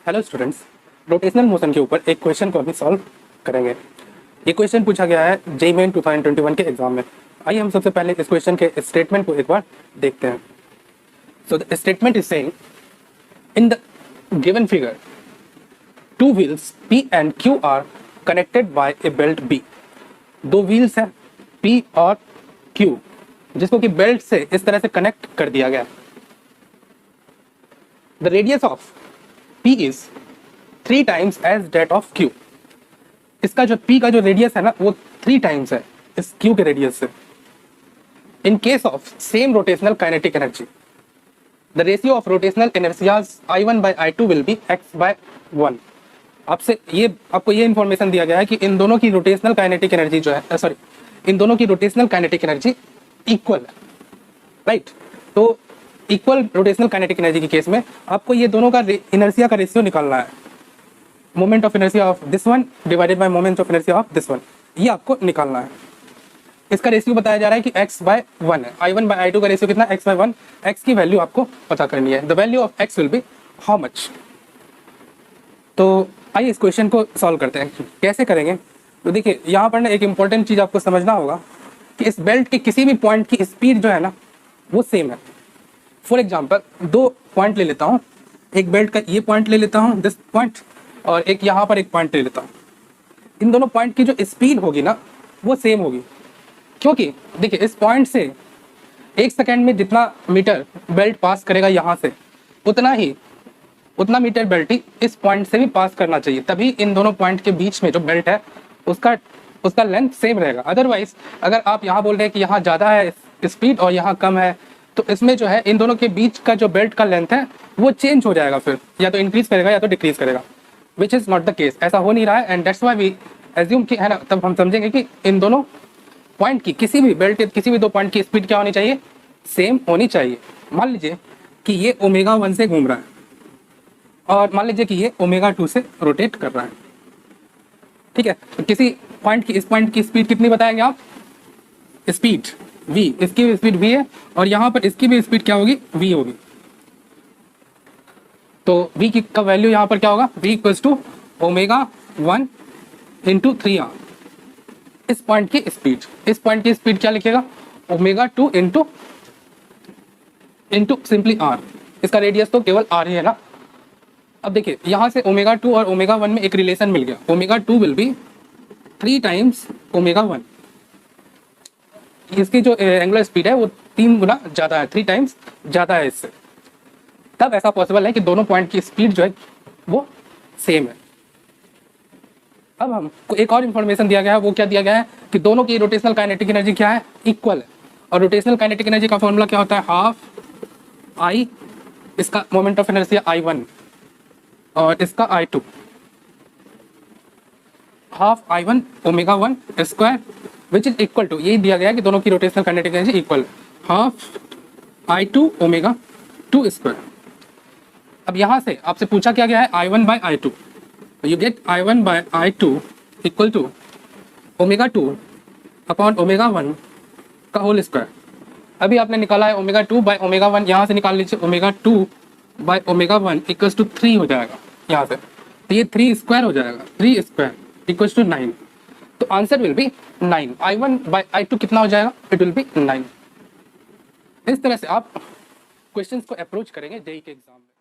Hello students, rotational motion के ऊपर एक क्वेश्चन को अभी सॉल्व करेंगे। ये क्वेश्चन पूछा गया है जेईई मेन 2021 के एग्जाम में। आइए हम सबसे पहले इस क्वेश्चन के स्टेटमेंट को एक बार देखते हैं। So the statement is saying in the given figure two wheels P and Q are connected by a belt B। दो व्हील्स हैं P और Q जिसको कि बेल्ट से इस तरह से कनेक्ट कर दिया गया। The radius of P is 3 times as that of Q। इसका जो P का जो रेडियस है ना वो 3 टाइम्स है इस Q के रेडियस से। In case of same rotational kinetic energy the ratio of rotational inertias I1/I2 will be x/1। आपको ये इंफॉर्मेशन दिया गया है कि इन दोनों की रोटेशनल काइनेटिक एनर्जी जो है इन दोनों की रोटेशनल काइनेटिक एनर्जी इक्वल है, राइट। तो इक्वल रोटेशनल काइनेटिक एनर्जी के केस में आपको ये दोनों का इनर्शिया का रेशियो निकालना है। Moment of inertia of this one divided by moment of inertia of this one, ये आपको निकालना है। इसका रेशियो बताया जा रहा है कि x/1 है। I1/I2 का रेशियो कितना, x/1। x की वैल्यू आपको पता करनी है। The value of x will be how much. तो आइए इस क्वेश्चन को सॉल्व करते हैं। कैसे करेंगे, तो देखिए यहाँ पर ना एक इंपॉर्टेंट चीज़ आपको समझना होगा कि इस बेल्ट के किसी भी पॉइंट की स्पीड जो है ना वो सेम है। फॉर एग्जाम्पल दो पॉइंट ले लेता हूँ, एक बेल्ट का ये पॉइंट ले लेता हूँ दिस पॉइंट, और एक यहाँ पर एक पॉइंट ले लेता हूँ। इन दोनों पॉइंट की जो स्पीड होगी ना वो सेम होगी, क्योंकि देखिए इस पॉइंट से 1 सेकेंड में जितना मीटर बेल्ट पास करेगा यहाँ से उतना मीटर बेल्ट ही इस पॉइंट से भी पास करना चाहिए, तभी इन दोनों पॉइंट के बीच में जो बेल्ट है उसका लेंथ सेम रहेगा। अदरवाइज अगर आप यहाँ बोल रहे हैं कि यहाँ ज़्यादा है स्पीड और यहाँ कम है, तो इसमें जो है इन दोनों के बीच का जो बेल्ट का लेंथ है वो चेंज हो जाएगा, फिर या तो इंक्रीज करेगा या तो डिक्रीज करेगा, which is not the case. ऐसा हो नहीं रहा है and that's why we assume कि है ना, तब हम समझेंगे कि इन दोनों पॉइंट की किसी भी बेल्ट किसी भी दो पॉइंट की स्पीड क्या होनी चाहिए, सेम होनी चाहिए। मान लीजिए कि ये ω1 से घूम रहा है और मान लीजिए कि ये ω2 से रोटेट कर रहा है, ठीक है। तो किसी पॉइंट की इस पॉइंट की स्पीड कितनी बताएंगे आप, स्पीड v, इसकी भी स्पीड v है और यहाँ पर इसकी भी स्पीड क्या होगी, v होगी। तो v की का वैल्यू यहाँ पर क्या होगा, v = ω1 × 3r। इस पॉइंट की स्पीड क्या लिखेगा, ω2 इंटू सिंपली r। इसका रेडियस तो केवल r ही है ना। अब देखिए यहाँ से ω2 और ω1 में एक रिलेशन मिल गया, ω2 विल बी 3 टाइम्स ω1। इसकी जो एंगुलर स्पीड है वो 3 गुना ज़्यादा है, 3 टाइम्स ज़्यादा है इससे। तब ऐसा पॉसिबल है कि दोनों पॉइंट की स्पीड जो है वो सेम है। अब हमको एक और इन्फॉर्मेशन दिया गया है, वो क्या दिया गया है कि दोनों की रोटेशनल काइनेटिक एनर्जी क्या है, इक्वल है। और रोटेशनल काइनेटिक एनर्जी का फॉर्मूला क्या होता है, हाफ I, इसका मोमेंट ऑफ इनर्शिया I1 और इसका I2, half I1 ω1 square which is equal to, यही दिया गया है कि दोनों की rotational kinetic energy equal, half I2 ω2 square. अब यहाँ से आपसे पूछा क्या गया है, I1/I2, you get I1/I2 equal to ω2 upon ω1 का होल स्क्वायर। अभी आपने निकाला है ω2/ω1, यहाँ से निकाल लीजिए ω2/ω1 इक्वल्स टू 3 हो जाएगा यहाँ से, तो ये 3 स्क्वायर हो जाएगा, 3 स्क्वायर इक्वल्स टू 9। तो आंसर विल बी 9। I1/I2 कितना हो जाएगा, इट विल बी 9। इस तरह से आप क्वेश्चंस को अप्रोच करेंगे जेईई के एग्जाम में।